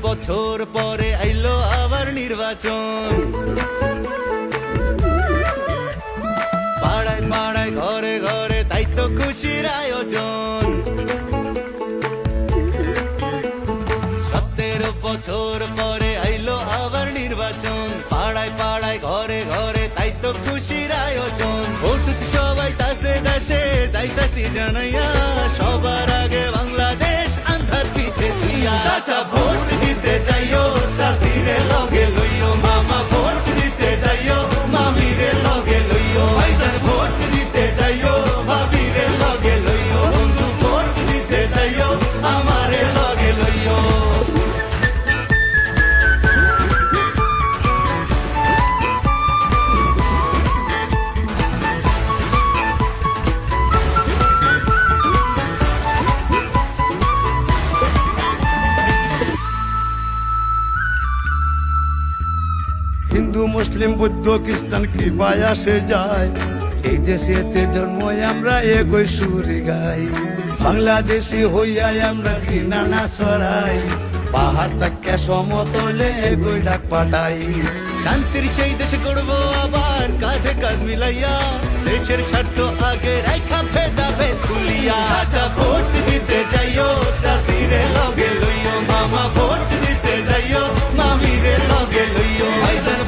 বছর পরে আইলো আবার নির্বাচন। পাড়ায় পাড়ায় ঘরে ঘরে তাই তো খুশির আয়োজন। 17 বছর পরে আইলো আবার নির্বাচন। পাড়ায় পাড়ায় ঘরে ঘরে তাই তো খুশির আয়োজন। ভোট সবাই তাসে দেশে যাইতাছি জানাইয়া, সবার আগে বাংলাদেশ আন্ধার পিছে তুইয়া। চাচা ভোট দিতে যাইও, চাচিরে লগে লইও, মামা ভোট দিতে যাইও, মামিরে লগে লইও, ভাইজান ভোট দিতে যাইও, ভাবিরে লগে লইও, বন্ধু ভোট দিতে যাইও, আমারে লগে লইও। হিন্দু মুসলিম বৌদ্ধ খ্রিস্টান কৃপায় আসে যায়, এই দেশেতে জন্ম আমরা একই সুরে গাই। বাংলাদেশি হইয়া আমরা ঘৃণা না ছড়াই, পাহাড় তাকে সমতলে একই ডাক পাঠাই। শান্তির সেই দেশ গড়বো আবার কাঁধে কাঁধ মিলাইয়া, দেশের স্বার্থ আগে রাখা ভেদা ভেদ ভুলিয়া। চাচা ভোট দিতে যাইও, চাচিরে লগে লইও, মামা ভোট দিতে যাইও, মামিরে লগে লইও, ভাইজান